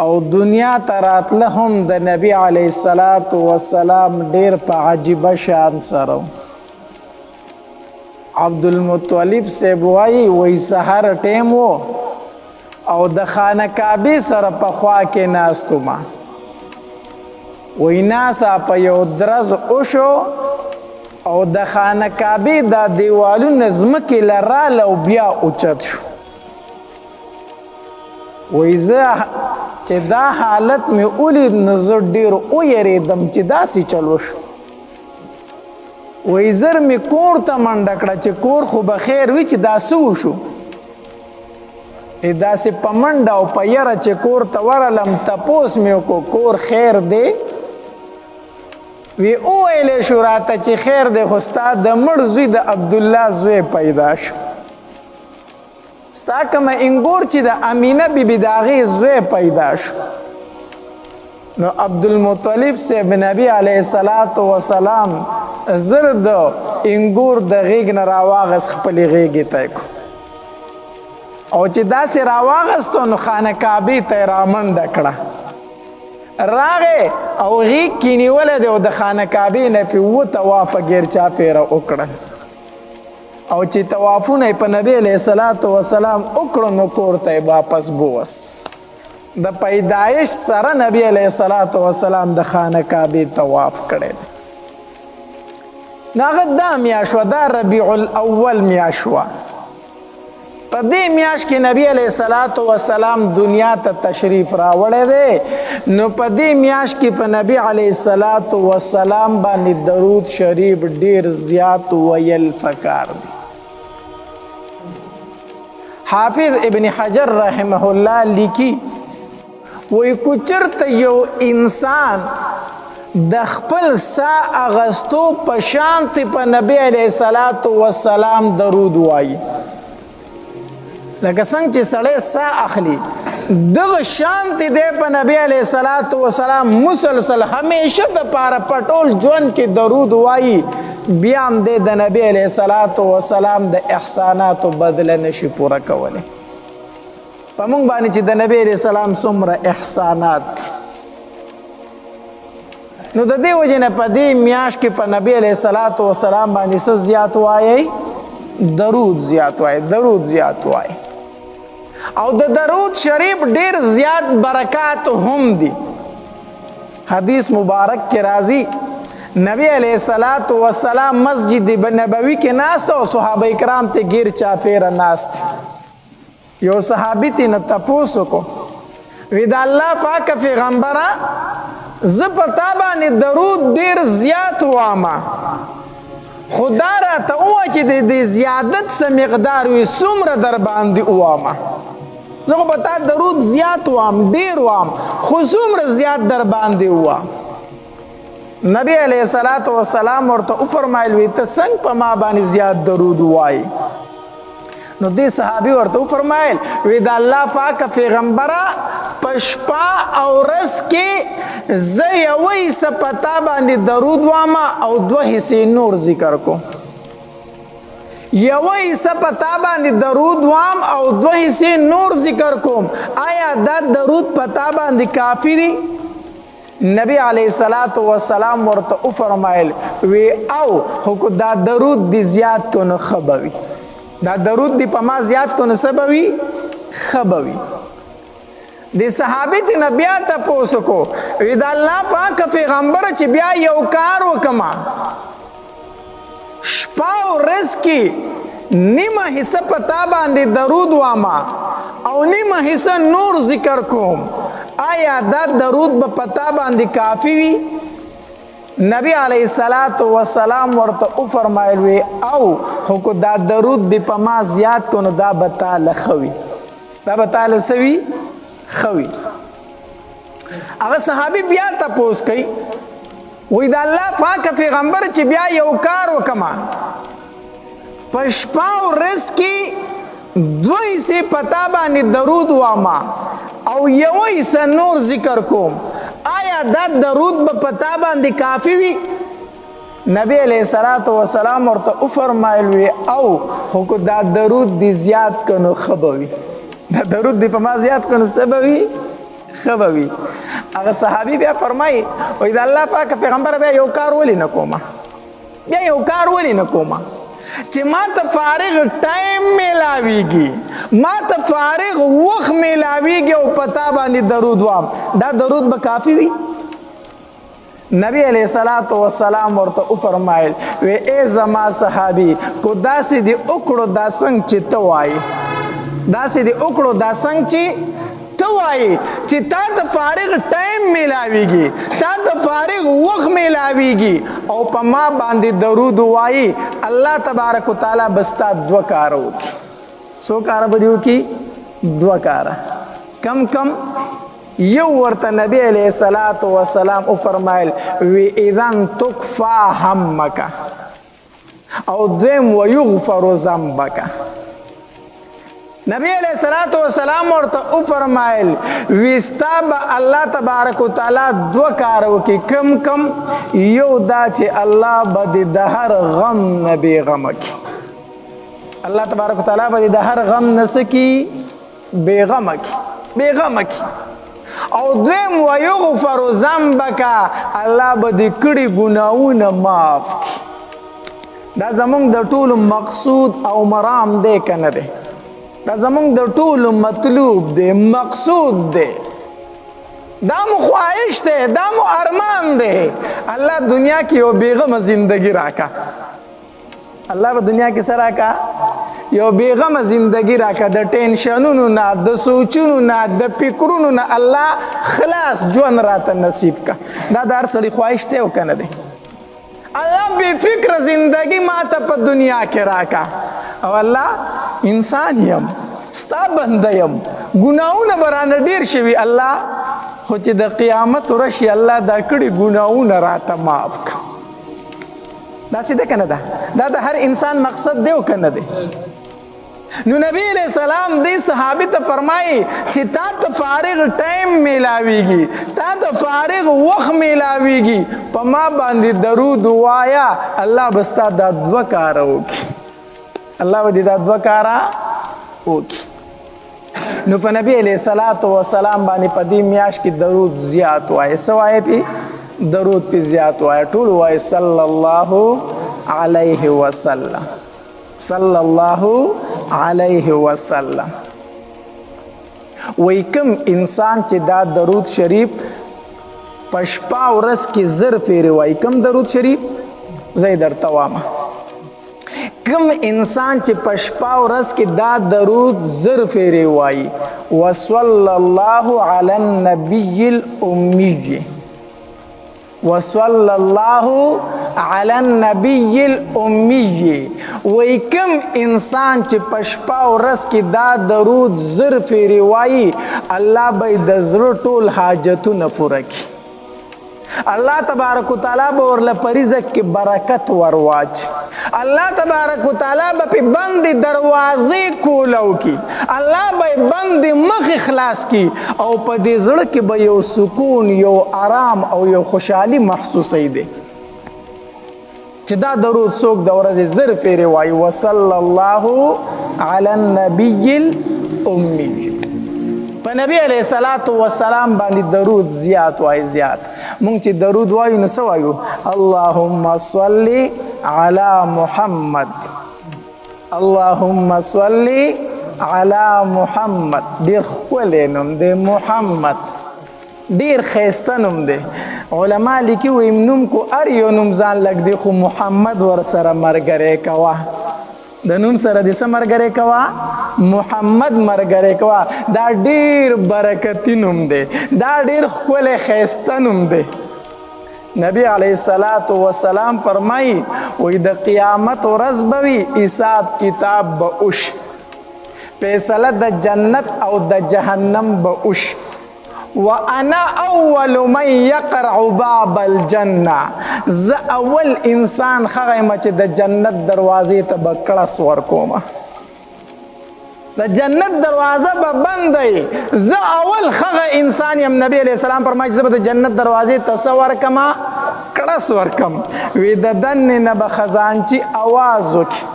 او دنیا ته راتله هم د نبی علیه الصلاة والسلام ډیر په عجیبه شان سره. عبدالمطلب صاحب وایي سحر ټیم و او د خانه کعبې سره په خوا کې ناستو ما وایي ناسا په یو درز وشو او د خانه کعبې دا دیوالونه ځمکې له راله او بیا اوچت شو. وایي زه چې دا حالت مې ولید نو زه ډېر ویرېدم چې داسې چل وشو. وایي زر مې کور ته منډه کړه چې کور خو به خیر وي چې دا څه وشو. داسې په منډه او په یره چې کور ته ورغلم تپوس مې وکړو کور خیر دی؟ وی وویلی شو راته چې خیر دی خو ستا د مړ زوی د عبدالله زوی پیدا شو. ستا کومه انګور چې د امینه بیبي د هغې زوی پیدا شو. نو عبدالمطلب صاحب نبی علیه الصلاة والسلام زر د انګور د غیږ نه راواغست خپلې غیږې ته یې او چې داسې راواغستو نو خانه کعبې ته یې رامنډه کړه. راغې او غیږ کې نیولی دی او د خانه کعبې نه پې اووه طوافه ګیر چاپېره وکړل او چې طوافونه یې په نبي علیه الصلاة والسلام وکړو نو کور ته یې واپس بوست. د پیدایش سره نبی علیه الصلاة والسلام د خانه کعبې طواف کړی دی. نو هغه دا میاشت وه دا ربیع الاول میاشت وه. په دې میاشت کې نبی علیه الصلاة والسلام دنیا ته تشریف راوړی دی. نو په دې میاشت کې په نبی علیه الصلاة والسلام باندې درود شریف ډیر زیات ویل پکار دی. حافظ ابن حجر رحمه الله لیکي وی کو چرته یو انسان د خپل سا اغستو په شانتي په نبی علیه الصلاة والسلام درود وایي لکه څنګه چې سړی سا اخلي دغه شانتي دی په نبی علیه الصلاة والسلام مسلسل همیشه د پاره په ټول ژوند کې درود وایي بیا هم دی د نبی علیه الصلاة والسلام د احساناتو بدله نشي پوره کولی. په موږ باندې چې د نبی علیه السلام څومره احسانات نو د دې وجې نه په دې میاشت کې په نبی علیه الصلاة والسلام باندې څه زیات وایي؟ درود زیات وایي. درود زیات وایي او د درود شریف ډیر زیات برکات هم دي. حدیث مبارک کې راځي نبی علیه الصلاة والسلام مسجد نبوي کې ناست او صحابه کرام ته گیر چاپیره ناست. یو صحابي ته نه تپوس وکړو وی د الله پاک پیغمبره زه په تا باندې درود ډیر زیات واما خدا راته ووایه چې د زیادت څه مقدار وي څومره در باندې وواما. زه خو په تا درود زیات وام ډیر وام خو څومره زیات در باندې ووام. نبی علیه الصلاة والسلام ورته وفرمایل وی ته څنګه په ما باندې زیات درود وایي؟ نو دې صحابي ورته وفرمایل وی د الله پاک پیغمبره په شپه او ورځ کې زه یوه حصه په تا باندې درود واما او دوه حصې نور ذکر کوم. یوه حصه په تا باندې درود وام او دوه حصې نور ذکر کوم. آیا دا درود په تا باندې کافی دی؟ نبی علیه الصلاة والسلام ورته وفرمایل وی او خو دا درود دی زیات کو نو ښه به وي. دا درود دی په ما زیات کو نو څه به وي؟ ښه به وي. د صحابي ته نه بیا تپوس وکړو وی د الله پاک پیغمبره چې بیا یو کار وکړمه شپه او ورځ کې نیمه حصه په تا باندې درود واما او نیمه حصه نور ذکر کوم. آیا دا درود به په تا باندې کافی وي؟ نبی علیه الصلاة والسلام ورته وفرمایل وی او خو دا درود دی په ما زیات کو نو دا به تاله ښه وي. دا به تاله څه وي؟ ښه وي. هغه صحابي بیا تپوس کوي وی د الله پاک پیغمبر چې بیا یو کار وکړمه په شپه او ورځ کې دوه حصې په تا باندې درود واما او یوه حصه نور ذکر کوم. آیا دا درود به په تا باندې کافی وي؟ نبی علیه الصلاة والسلام ورته وفرمایل وی او خو دا درود دی زیات کنو ښه به وي. دا درود دی په ما زیات کنو څه به وي؟ خبوي هغه صحابي بیا فرمایي وای د الله پاک پیغمبر بیا یو کار ولې نه کومه بیا یو کار ولې نه کومه چې ما ته فارغ ټایم میلاویږي ما ته فارغ وخت میلاویږي او پتا باندې درود وام دا درود به کافی وي نبی علیہ الصلوۃ والسلام ورته فرمایل و ای زما صحابي کو داسې دی وکړو دا څنګه چې ته وایي داسې دی وکړو دا څنګه چې ته وایي چې تا ته فارغ ټایم میلاویږي تا ته فارغ وخت میلاویږي او په ما باندې درود وایي الله تبارک وتعالی بستا دوه کار وکړي څو کار به دي وکړي دوه کار کم کم یو ورته نبی علیہ الصلوۃ والسلام او فرمایل وی اذن تکفا همک او دویم ویغفر ذنبک نبی علیہ الصلوۃ والسلام ورته او فرمایل وستاب الله تبارک وتعالی دو کار وکي کم کم یو دا چې الله بد د هر غم نبی غمک الله تبارک وتعالی بد د هر غم نسکی بیغمک او دویم ویغفر ذنبک الله به د کړي ګناونه معاف کړي دا زمونږ د ټولو مقصود او مرام دی کنه دی دا زمونږ د ټولو مطلوب دی مقصود دی دا مو خواهش دی دا مو ارمان دی الله دنیا کې یو بیغمه زندگی راکا الله په دنیا کې سره راکا یو بیغمه زندگی راکا د ټینشنونو نه د سوچونو نه د فکرونو نه الله خلاص ژوند راته نصیب کا دا د هر سړي خواهش دی او کنه دی الله بے فکر زندگی ما ته په دنیا کې راکا او الله انسان یم ستا بنده یم ګناونه برانه ډیر شوي الله خو چې د قیامت ورشي الله دا کړي ګناونه راته معاف کا دا سیده کنه دا د هر انسان مقصد دی او کنه دی نو نبی علیہ السلام دی صحابی ته فرمائی چې تا ته فارغ ټایم میلاویږي تا ته فارغ وخت میلاویږي په ما باندې درود وایا الله بستا دا دوه کار وکړي الله به دا دوه کار وکړي نو په نبی علیہ الصلوۃ والسلام باندې په دې میاشت کې درود زیات وایي سوای په درود په زیات وایي ټول وایي صلی الله علیه وسلم صلی الله علیه وسلم وای کوم انسان چې دا درود شریف پشپا ورس کې زر فیری وای کوم درود شریف زې درته وامه کوم انسان چې پشپا ورس کې دا درود زر فیری وای وصلی الله علی النبی الامی وصلی الله علی النبی الامی وای کم انسان چې پشپا ورس کې دا درود زر فیری وای الله به د زړه ټول حاجتونه پوره کړي الله تبارک وتعالی به ورله په رزق کې برکت ورواچ الله تبارک وتعالی به په بند دروازې کولو کې الله به بند مخ اخلاص کی او په دې زړه کې به یو سکون یو آرام او یو خوشحالي محسوسې دي چې دا درود څوک د ورځې زر فیری وایي وصلی الله علی النبی الامی په نبی علیہ الصلوۃ والسلام باندې درود زیات وایي زیات مونږ چې درود وایو نو څه وایو اللهم صل علی محمد اللهم صل علی محمد ډیر ښکلی نوم دی محمد ډیر ښایسته نوم دی علما لیکي وایي نوم کو هر یو نوم ځان لږ دی خو محمد ورسره ملګری کوه د نوم سره د څه ملګری کوه محمد ملګری کوه دا ډیر برکتي نوم دی دا ډیر ښکلی ښایسته نوم دی نبی علیہ الصلوۃ والسلام فرمایي وایي د قیامت ورځ به وي حساب کتاب به وش فیصله د جنت او د جهنم به وش وانا اول من يقرع باب الجنه ز اول انسان هغه چې د جنت دروازې ته بکړه ورکوم د جنت دروازه به بندې ز اول هغه انسان یم نبی علیہ السلام فرمایي چې د جنت دروازې ته ورکما کړه ورکم وی د دن نه به خزانچی आवाज وکي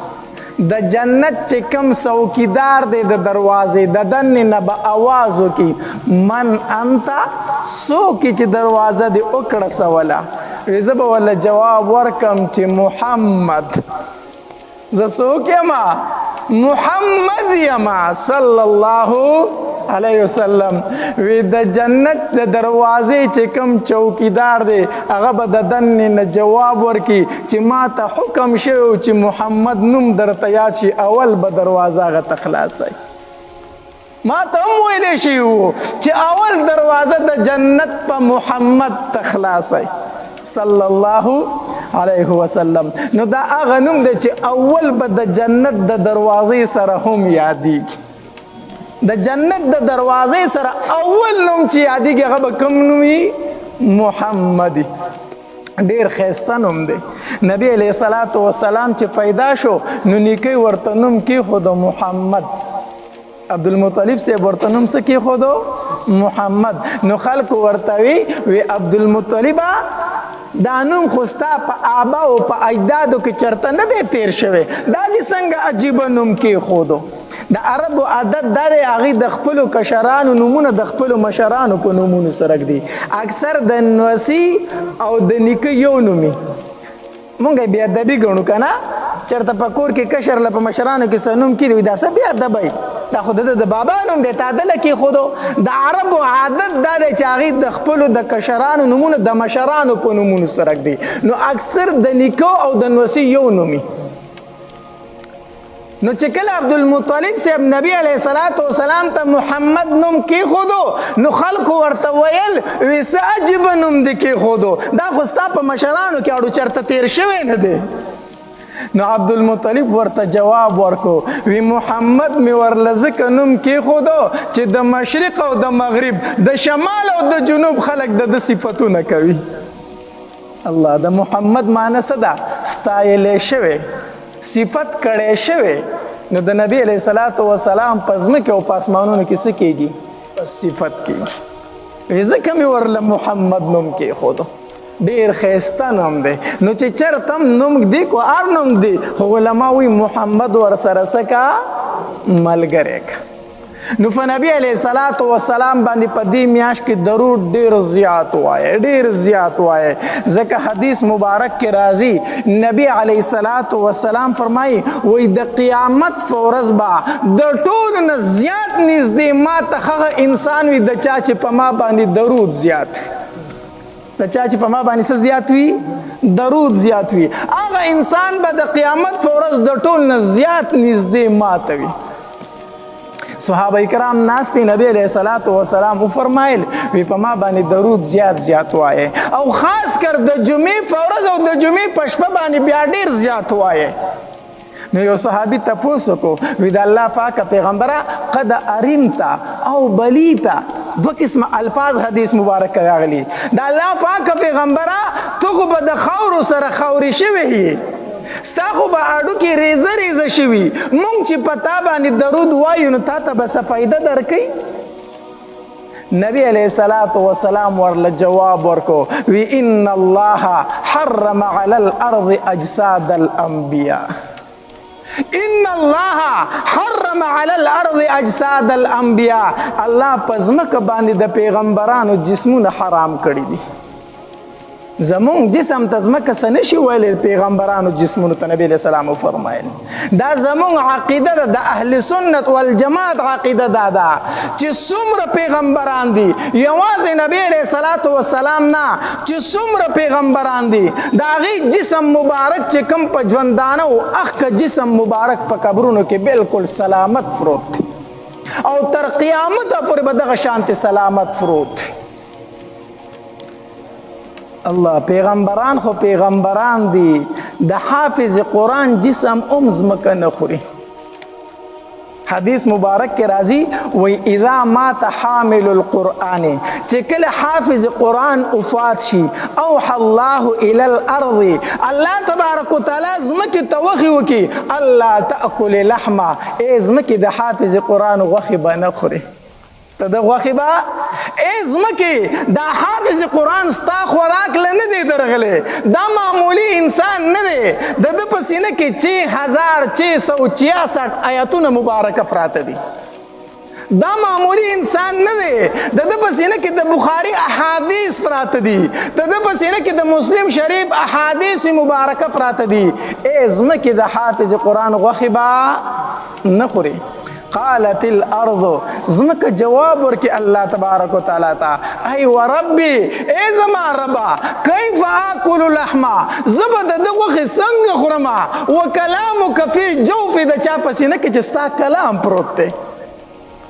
د جنت چې کوم څوکیدار دی د دروازې د دنې نه به اواز وکړي من انت څوک چې دروازه دې وکړسوله وی زه به ورله جواب ورکم چې محمد زه څوک یما محمد یما صلی الله علیه وسلم وی د جنت د دروازې چې کوم چوکیدار دی هغه به د دنې نه جواب ورکړي چې ما ته حکم شوی چې محمد نوم درته یاد شي اول به دروازه هغه ته خلاصوي ما ته هم ویلی شوي وو چې اول دروازه د جنت په محمد ته خلاصوي صلی الله علیه وسلم نو دا هغه نوم دی چې اول به د جنت د دروازې سره هم یادیږي د جنت د دروازې سره اول نوم چې یادیږي هغه به کوم نوم وي محمدي ډیر ښایسته نوم دی نبی علیه الصلاة والسلام چې پیدا شو نو نیکۍ ورته نوم کېښودو محمد عبدالمطلب صاحب ورته نوم څه کېښودو محمد نو خلکو ورته وی عبدالمطلبه دا نوم خو ستا په آباو په اجدادو کې چرته نه دی تیر شوی دا دې څنګه عجیبه نوم کېښودو د عربو عادت دا دی هغوی د خپلو کشرانو نومونه د خپلو مشرانو په نومونو سره ږدي اکثر د نوسي او د نیکه یو نومي مونږ یې بې ادبي ګڼو که نه چېرته په کور کې کشر له په مشرانو کې څه نوم کېږي دا څه بې ادبی دا خو د بابا نوم دی تا دله کېښودو د عربو عادت دا دی چې هغوی د خپلو د کشرانو نومونه د مشرانو په نومونو سره ږدي نو اکثر د نیکه او د نوسي یو نومي نو چې کله عبدالمطلب صاحب نبی علیه الصلاة والسلام ته محمد نوم کېښودو نو خلکو ورته ویل وی څه عجیبه نوم دې کېښودو دا خو ستا په مشرانو کې اړو چېرته تیر شوی نه دی نو عبدالمطلب ورته جواب ورکو وی محمد مې ورله ځکه نوم کېښودو چې د مشرق او د مغرب د شمال او د جنوب خلک د صفتونه کوي الله د محمد معنی څه ده ستایلی شوی صفت کړی شوی نو د نبی علیه الصلاة والسلام په ځمکې او په اسمانونو کې څه کېږي صفت کېږي ځکه مې ورله محمد نوم کېښودو ډېر ښایسته نوم دی نو چې چېرته هم نوم دی کو هر نوم دی خو علما وایي محمد ورسره څه کا ملګری که نو په نبی علیه الصلاة والسلام باندې په دې میاشت کې درود ډېر زیات وایه ډېر زیات وایه ځکه حدیث مبارک کې راځي نبی علیه الصلاة والسلام فرمایي وایي د قیامت په ورځ به د ټولو نه زیات نږدې ما ته هغه انسان وي د چا چې په ما باندې درود زیات وي د چا چې په ما باندې څه زیات وي درود زیات وي هغه انسان به د قیامت په ورځ د ټولو نه زیات نږدې ما ته وي صحابه کرام ناست نبی علیه الصلاة والسلام وفرمایل وی په ما باندې درود زیات زیات وایه او خاص کر د جمعې په ورځ او د جمعې په شپه باندې بیا ډېر زیات وایه نو یو صحابي تپوس وکړو وی د الله پاکه پیغمبره قد ارمتا او بلیتا دو قسم الفاظ حدیث مبارک راغلي د الله پاکه پیغمبره تو خو به د خاورو سره خاورې شوی یې ستا خو به اډو کې ریزه ریزه شوي مونږ چې په تا باندې درود وایو نو تا ته به څه فایده درکوي نبی علیه الصلاة والسلام ورله جواب ورکو وی ان الله حرم علی الارض اجساد الانبیاء ان الله حرم علی الارض اجساد الانبیاء الله په ځمکه باندې د پیغمبرانو جسمونه حرام کړي دي زمون جسم ته ځمکه څه نشي ویلی پیغمبرانو جسمونو ته نبی علیه السلام وفرمایل دا زمون عقیده ده د اهل سنت والجماعت عقیده دا ده چې څومره پیغمبران دي یوازې نبی علیه الصلاة والسلام نه چې څومره پیغمبران دي د هغې جسم مبارک چې کوم په ژوندانه و اخکه جسم مبارک په قبرونو کې بالکل سلامت فروت دی او تر قیامته پورې به دغه شانتې سلامت فروت الله پیغمبران خو پیغمبران دي د حافظ قرآن جسم ځمکه نه خوري حدیث مبارک کې راځي وی اذا مات حامل القرآن چې کله حافظ قرآن وفات شي اوحى الله الى الارض الله تبارک وتعالی ځمکې ته وحی وکړي الله تاکل لحمه ای ځمکې د حافظ قرآن غوښې به نه خوري ته د غوښې به ځمکې دا حافظ قرآن ستا خوراک له نه دی درغلی دا معمولی انسان نه دی د ده په سینه کې 6666 آیاتونه مبارکه پراته دي دا معمولی انسان نه دی د ده په سینه کې د بخاري احادیث پراته دي د ده په سینه کې د مسلم شریف احادیث مبارکه پراته دي ځمکې د حافظ قرآن غوښې به نه خوري قالت الارض زمکه جواب ورکی الله تبارک وتعالى تا ای وربي ای زما ربا کیف اكل اللحم زبد دغه څنګه خورما وکلامک فی جوف د چا پسینه کې چستا کلام پروت دی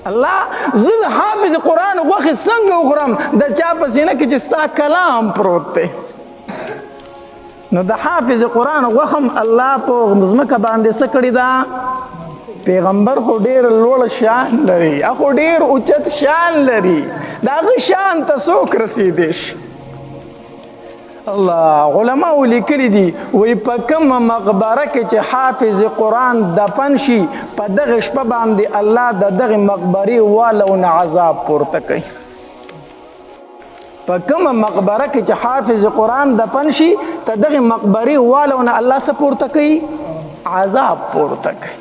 الله زد حافظ قرآن غوښې څنګه خورم د چا پسینه کې چستا کلام پروت دی نو د حافظ قرآن غوښم الله په زمکه باندې څه کړی دا پیغمبر خو ډیر لوړ شان لري خو ډیر اوچت شان لري دا غ شان ته څوک رسیدي الله علماء لیکلي دي وای په کوم مقبره کې چې حافظ قرآن دفن شي په دغه شپه باندې الله د دغه مقبرې والونه عذاب پورته کوي په کوم مقبره کې چې حافظ قرآن دفن شي ته دغه مقبرې والونه الله څه پورته کوي عذاب پورته کوي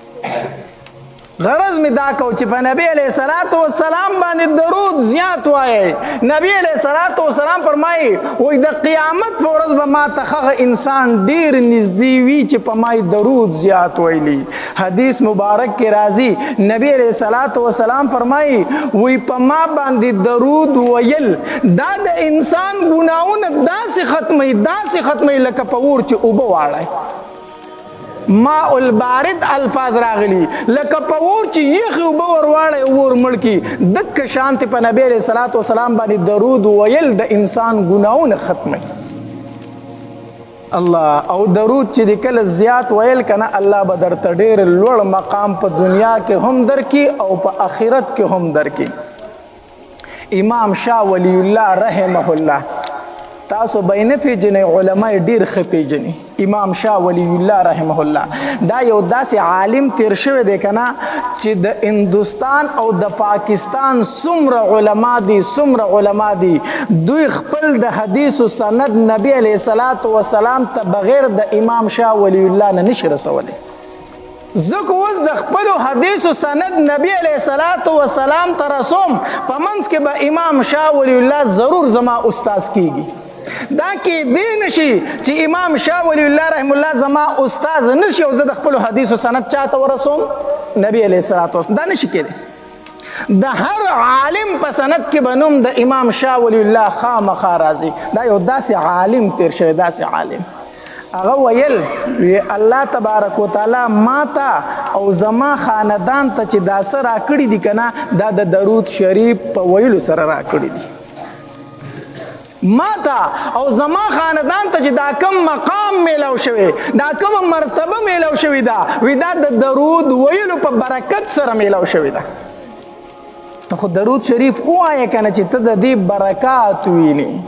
غرض می دا کو چې په نبی علیہ الصلوۃ والسلام باندې درود زیات وایي نبی علیہ الصلوۃ والسلام فرمایي وای د قیامت ورځ به ما ته انسان ډیر نږدې وي چې په ما درود زیات وایي حدیث مبارک کې راځي نبی علیہ الصلوۃ والسلام فرمایي وای په ما باندې درود ویل دا د انسان ګناونه داسې ختمي لکه په اور چې اوبه واړی ماء البارد الفاظ راغلی لکه په اور چې یخي اوبه ورواړی اور مړ کی دک شانت په نبی علیہ الصلوۃ والسلام باندې درود ویل د انسان ګناونه ختمي الله او درود چې د کله زیات ویل کنه الله به درته ډیر لوړ مقام په دنیا کې هم درکې او په آخرت کې هم درکې امام شاه ولی الله رحمه الله تاسو بینه پیجنې علماء ډیر خپېجنې امام شاه ولی الله رحمه الله دا یو داسې عالم تیر شوی دی کنه چې د هندوستان او د پاکستان څومره علما دي دوی خپل د حدیث او سند نبی علیہ الصلوۃ والسلام ته بغیر د امام شاه ولی الله نه نشي رسولی زکه اوس د خپل حدیث او سند نبی علیہ الصلوۃ والسلام ته رسوم په منځ کې به امام شاه ولی الله ضرور زما استاد کیږي دا کې دی نشي چې امام شاه ولی الله رحم الله زما استاد نشي او زه د خپل حدیث او سند چاته ورسوم نبی علیہ الصلوۃ والسلام دا نشي کېدی د هر عالم په سند کې بنوم د امام شاه ولی الله خامخا راځي دا یو داسې عالم تیر شوی داسې عالم هغه ویل الله تبارک وتعالى ماته او زما خاندان ته چې دا سره راکړي دي کنه دا د درود شریف په ویلو سره راکړي دي ماتا او زما خاندان ته چې دا کم مقام میلاو شوی دا کم مرتبه میلاو شوی دا وی دا د درود ویلو په برکت سره میلاو شوی دا ته خو درود شریف وایې کنه چې ته د دې برکات ویني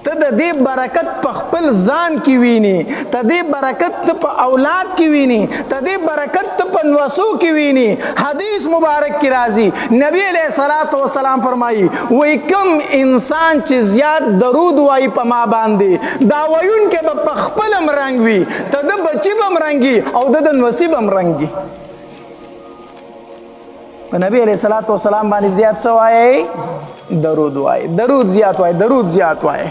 ته د دې برکت په خپل ځان کې ویني ته دې برکت په اولاد کې ویني ته دې برکت په نوسو کې ویني حدیث مبارک کې راځي نبی علیہ الصلوۃ والسلام فرمایي وای کوم انسان چې زیات درود وایي په ما باندې دا وایون کې په خپل مرنګ وي ته د بچي بم رنګي او د نصیب بم رنګي په نبی علیہ الصلوۃ والسلام باندې زیات سوای درود زیات وای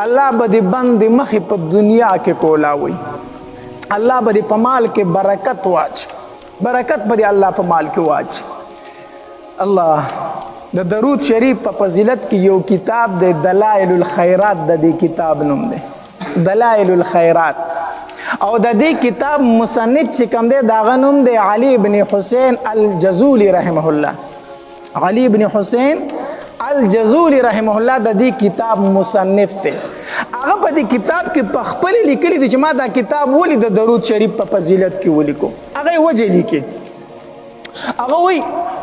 الله به دې بند مخې په دنیا کې کولاوي الله به دې په مال کې برکت به دې الله په مال کې واچ الله د درود شریف په فضیلت کې یو کتاب دی دلائل الخیرات د دې کتاب نوم دی دلائل الخیرات او د دې کتاب مصنف چې کوم دی دا غنوم دی علی ابن حسین الجزولی رحمه الله علی ابن حسین الجزولی رحمه الله د دې کتاب مصنف دی هغه په دې کتاب کې په خپل لیکلي دي چې ما دا کتاب ولې د درود شریف په فضیلت کې ولیکو هغه وجه لیکي هغه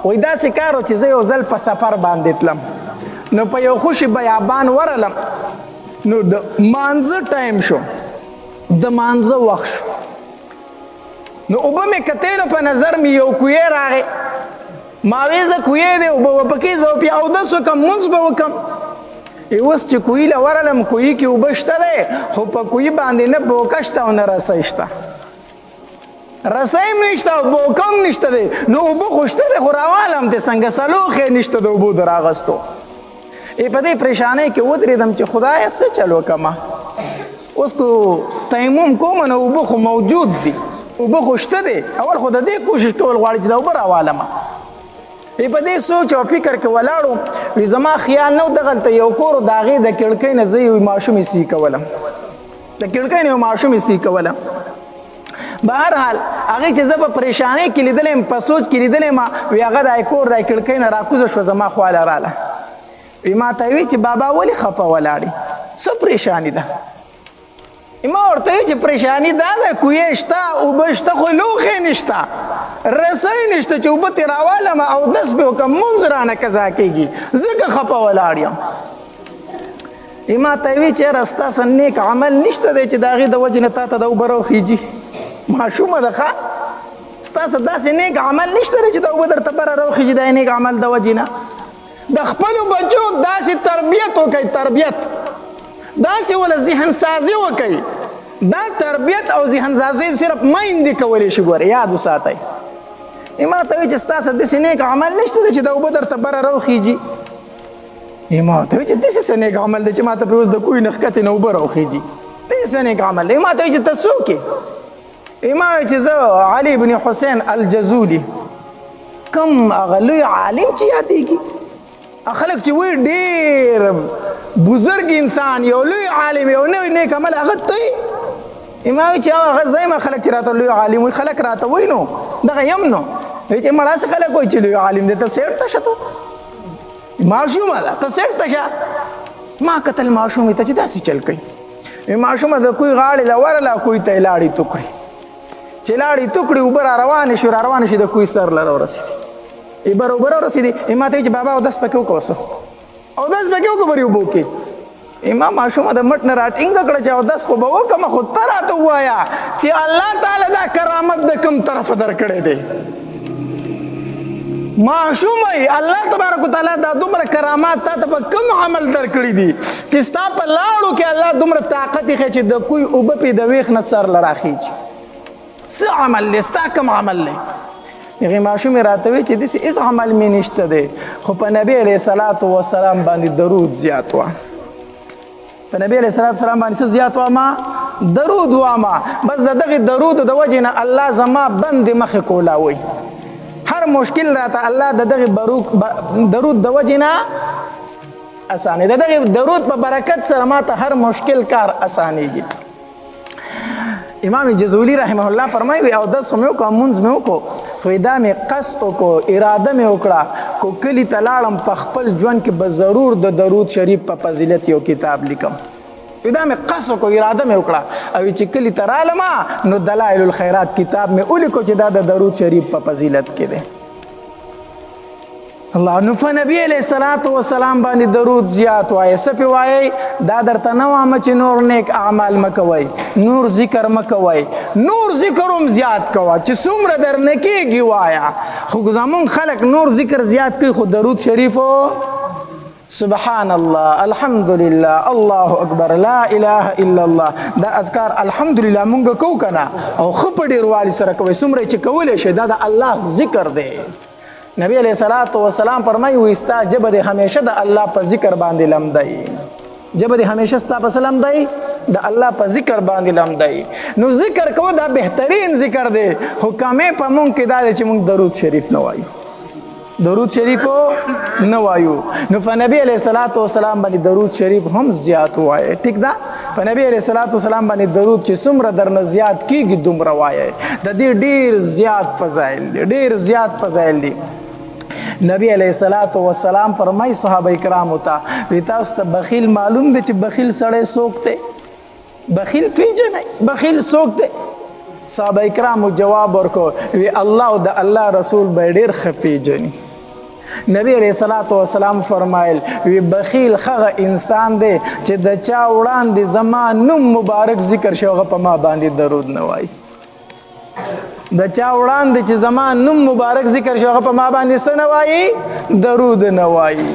وای دا سکارو چې زه یو ځل په سفر باندې تلم نو په یو خوشي بیابان ورلم نو د مانزه ټایم شو د مانزه وخت شو نو اوبه مې کتلو په نظر مې یو کوی راغی ما وې زه کوی دی اوبه به پکې زه بیا اودس وکړم مونځ به وکړم اوس چې کوی له ورغلم کوی کې اوبه شته دی خو په کوی باندې نه بوکه شته او نه رسی شته رسی هم نشته او بوکه هم نشته دی نو اوبه خو شته دی خو راوالم دی څنګه سلوخې نشته د اوبو د راغستو په دې پریشانۍ کې ودرېدم چې خدایه څه چل وکړمه اوس کو تیمم کوم نو اوبه خو موجود دي اوبه خو شته دی اول خو د دې کوشش کول غواړي چې د اوبه راوالمه په دې سوچ او فکر کې ولاړو وي زما خیال نه و دغلته یو کور د هغې د کړکۍ نه زه یو ماشوم ایسي کولم د کړکۍ نه یو ماشوم ایسي کولم بهرحال هغې چې زه په پریشانۍ کې لیدلی یم په سوچ کې لیدلی یم وي هغه د کور د کړکۍ نه راکوزه شوه زما خواله راله وي ما ته وی چې بابا ولې خفه ولاړې څه پریشاني ده ما ورته وی چې پریشاني دا ده کویې شته اوبه شته خو لوښې نشته رسی نشته چې اوبه ترې راوالم اودس به وکړم مونځ رانه قضا کېږي ځکه خفه ولاړ یم ما ته وی چې یاره ستاسې نیک عمل نشته دی چې د هغې د وجې نه تا ته د اوبه راوخیږي ماشومه ده ښه ستاسې داسې نیک عمل نشته دی چې د اوبه درته بره راوخیږي د نیک عمل د وجې نه د خپلو بچو داسې تربیت وکړئ تربیت داسې وله ذهن سازي وکړئ دا تربیت او ذهن سازي صرف میندې کولی شي ګوره یاد وساتئ ما ته وایي چې ستاسې داسې نیک عمل نشته دی چې د اوبه درته بره راوخیږي ما ته وایي چې داسې څه نیک عمل دی چې ما ته پرې اوس د کوی نه ښکتې نه اوبه راوخیږي داسې څه نیک عمل دی ما ته وایي چې ته څوک یې ما وایي چې زه علي بن حسین الجزولي کوم هغه لوی عالم چې یادېږي خلک چې وایي ډېر بزرګ انسان یو لوی عالم یو نوی نیک عمل هغه ته ما وایي چې هغه زه یم خلک چې راته لوی عالم وایي خلک راته وایي نو دغه یم نو وایي چې مړه څه خلک وایي چې لوی عالم دی ته سیټ ته شه ته ماشومه ده ته سیټ ته شه ما کتل ماشومې ته چې داسې چل کوي ماشومه د کوی غاړې له ورله کوی ته یې لاړې توکړې چې لاړې توکړې اوبه را روانې شوې را روانې شوې د کوی سر له راورسېدې اوبه راورسېدې ما ته وایي چې بابا اودس پکې وکړه اوس اودس پکې وکړه برې اوبو کې ما ماشومه د مټ نه راټینګه کړه چې اودس خو به وکړم خو ته راته ووایه چې الله تعالی دا کرامت د کوم طرفه درکړی دی ماشومه الله تبارک وتعالی دا دومره کرامات تا ته په کوم عمل درکړي دي چې ستا په لاړو کې الله دومره طاقت یې چې د کوی اوبه پې د ویښ نه سر له راخیږي څه عمل دی ستا کوم عمل دی هغې ماشومې راته وایي چې داسې هېڅ عمل مې نشته دی خو په نبي علیه صلات وسلام باندې درود زیات وه په نبي علیه صلات وسلام باندې څه زیات وامه درود وامه بس د دغې درودو د وجې نه الله زما بندې مخې کولاوي هر مشکل راته الله د دغې درود د وجې نه اسانې د دغې درود په برکت سره ماته هر مشکل کار اسانېږي امام جزولی رحمه الله فرمایي وي اودس خو مې وکړو مونځ مې وکړو خو دا مې قصد وکړو اراده مې وکړه کو کلي ته لاړم په خپل ژوند کې به ضرور د درود شریف په فضیلت یو کتاب لیکم دا مې قصد وکړو اراده مې وکړه او چې کلي ته رالم نو دلائل الخیرات کتاب مې ولیکو چې دا د درود شریف په فضیلت کې دی الله نو په نبی علیه الصلاۃ والسلام باندې درود زیات وایي څه پې وایي دا درته نه وامه چې نور نیک اعمال مه کوئ نور ذکر مه کوئ نور ذکر هم زیات کوه چې څومره درنه کېږي وایه خو زمونږ خلک نور ذکر زیات کوي خو درود شریفو سبحان الله الحمدلله الله اکبر لا اله الا الله دا اذکار الحمدلله مونږ کوو که نه او ښه په ډېروالي سره کوئ څومره چې کولی شئ دا د الله ذکر دی نبی علیہ الصلوۃ والسلام فرمایي وي ستا ژبه دې همیشه د الله په ذکر باندې لمدی ژبه دې همیشه ستا په څه لمدی د الله په ذکر باندې لمدی نو ذکر کوو دا بهترین ذکر دی خو کمې په مونږ کې دا دی چې مونږ درود شریف نه وایو درود شریف نه وایو نو په نبی علیہ الصلوۃ والسلام باندې درود شریف هم زیات وایي ټیک ده په نبی علیہ الصلوۃ والسلام باندې درود چې څومره درنه زیات کیږي دومره وایي د دې ډیر زیات فضایل دي ډیر زیات فضایل دي نبی علیہ الصلوۃ والسلام فرمای صحابه کرامو ته وی تاسو ته بخیل معلوم دی چې بخیل سړی څوک دی بخیل پیژنئ بخیل څوک دی صحابه کرامو جواب ورکړ وی الله او د الله رسول به ډیر ښه پیژني نبی علیہ الصلوۃ والسلام فرمایل وی بخیل هغه انسان دی چې د چا وړاندې زما نوم مبارک ذکر شي هغه په ما باندې درود نه وایي د چا وړاندې چې زما نوم مبارک ذکر شو هغه په ما باندې څه نه وایي درود نه وایي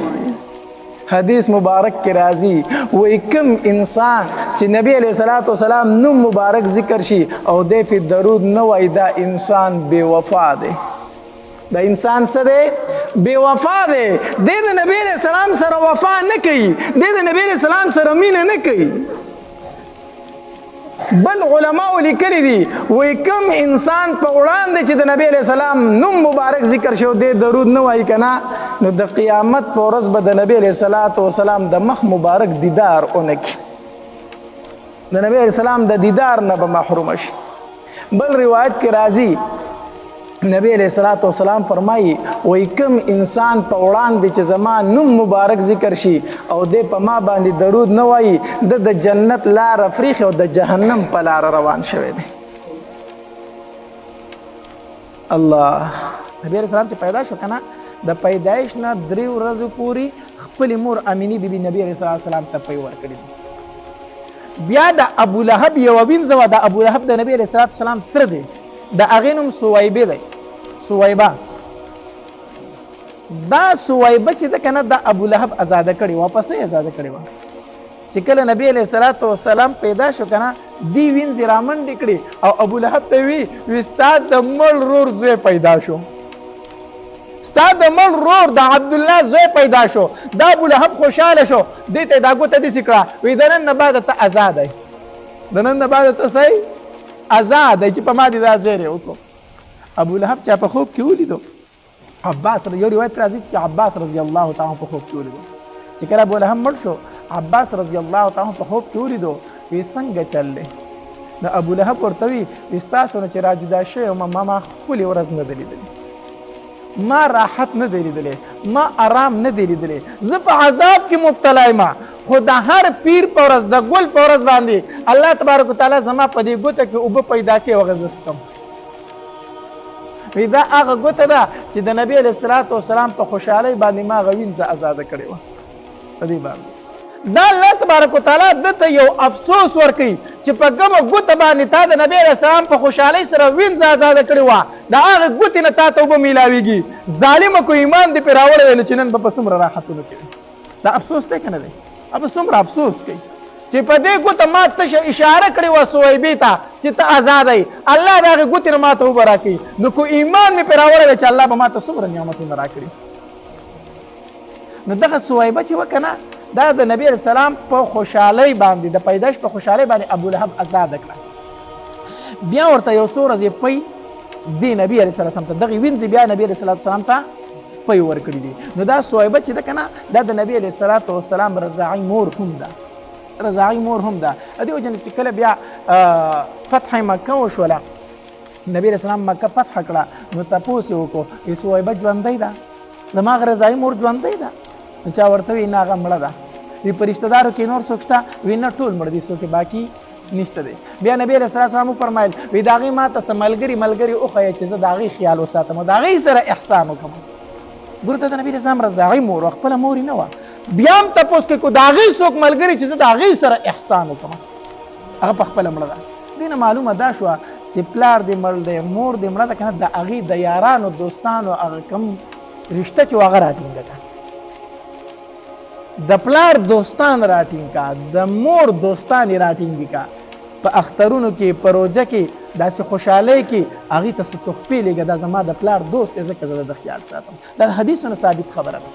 حدیث مبارک کې راځي وایي کوم انسان چې نبی علیه الصلاۃ والسلام نوم مبارک ذکر شي او دی پې درود نه وایي دا انسان بې وفا دی دا انسان څه دی بې وفا دی دی د نبی علیه السلام سره وفا نه کوي دی د نبی علیه السلام سره مینه نه کوي بل علماء لیکلي دي وایي کوم انسان په وړاندې چې د نبی علیه السلام نوم مبارک ذکر شو دی درود نه وایي که نه نو د قیامت په ورځ به د نبی علیه السلام د مخ مبارک دیدار ونه کړي د نبی علیه السلام د دیدار نه به محرومه شي بل روایت کې راځي نبی علیہ الصلوۃ والسلام فرمایي وای کوم انسان په وړاندې چې زما نوم مبارک ذکر شي او دې په ما باندې درود نه وایي د جنت لار فریخ او د جهنم په لار روان شوی دی الله نبی علیہ السلام چې پیدا شو کنه د پیدایش نه 3 ورځې پوری خپل مور امینی بیبي نبی علیہ السلام ته پي ورکړي بیا د ابو لهب یو وینځو د ابو لهب د نبی علیہ السلام تر دی د هغې نوم سویبه دی سویبه دا سویبه چې ده که نه د ابو لهب ازاده کړې وه پسې ازاده کړې وه چې کله نبی علیه الصلاة والسلام پیدا شو که نه دی وینځې رامنډې کړې او ابو لهب ته وی ستا د مړ رور زوی پیدا شو ستا د مړ رور د عبدالله زوی پیدا شو دا ابو لهب خوشحاله شو دې ته دا ګوته داسې کړه وی د نن نه بعده ته ازاد دی د نن نه بعده ته صحیح آزاد چې په ما دې دا زیری وکړو ابو لهب چا په خوب کې ولیدو عباس یو روایت راځي چې عباس رضی الله تعالی په خوب کې ولیدو چې کله ابو لهب مړ شو عباس رضی الله تعالی په خوب کې ولیدو وی څنګه چل دی نو ابو لهب ورته وی ستاسو نه چې را جدا شوی ما ښکلې ورځ نه ده لیدلې ما راحت نه دی لیدلی ما آرام نه دی لیدلی زه په عذاب کې مبتلا یم خو د هر پیر په ورځ د ګل په ورځ باندې الله تبارک وتعالی زما په دې ګوته کې اوبه پیدا کړي هغه زه څکم وی دا هغه ګوته ده چې د نبی علیه الصلاة والسلام په خوشحالۍ باندې ما هغه وینځه ازاده کړې وه په دې باندې دا الله تبارک وتعالی دته یو افسوس ورکوي چې په کومه ګوته باندې تا د نبی علیه السلام په خوشحالۍ سره وینځه ازاده کړې وه د هغې ګوتې نه تا ته اوبه میلاویږي ظالمه کو ایمان دې پرې راوړی دی نو چې نن به په څومره راحتونه کوي دا افسوس دی که نه دی اب څومره افسوس کوي چې په دې ګوته ما تشه اشاره کړې وه سویبې ته چې ته ازاده یې الله د هغې ګوتې نه ما ته اوبه راکوي نو کو ایمان مې پرې راوړی دی چې الله به ما ته څومره نعمتونه راکړي نو دغه سویبه چې وه که نه دا د نبی علیه السلام په خوشحالۍ باندې د پیدایش په خوشحالۍ باندې ابو لهب ازاده کړه بیا ورته یو څو ورځې پی دی نبی علیه السلام ته دغې وینځې بیا نبی علیه السلام ته پی ورکړي دي نو دا سویبه چې ده که نه دا د نبی علیه السلام رضاعي مور هم ده رضاعي مور هم ده دې وجه نه چې کله بیا فتح مکه وشوله نبی علیه السلام مکه فتح کړه نو تپوس یې وکړو سویبه ژوندۍ ده زما هغه رضاعي مور ژوندۍ ده نو چا ورته وی نه هغه مړه ده وی په رشته دارو کې نور څوک شته وی نه ټول مړه دي څوک باقي نشته دی بیا نبی علیه السلام وفرمایل وی د هغې ما ته څه ملګري وښیه چې زه د هغې خیال وساتم او د هغې سره احسان وکړم ګوره ته د نبي علیه السلام رضاعي مور وه خپله مور یې نه وه بیا هم تپوس کوي کو د هغې څوک ملګري چې زه د هغې سره احسان وکړم هغه په خپله مړه ده دې نه معلومه دا شوه چې پلار دې مړ دی مور دې مړه ده که نه د هغې د یارانو دوستانو هغه کوم رشته چې و هغه راټینګه کړه د پلار دوستان راټینګ کا د مور دوستان راټینګ کا په اخترونو کې پروژه کې داسې خوشحالۍ کې هغې ته څه تحفې لېږه دا زما د پلار دوست دی ځکه زه د خیال ساتم دا حدیثونه ثابت خبره ده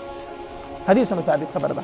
حدیثونه ثابت خبره ده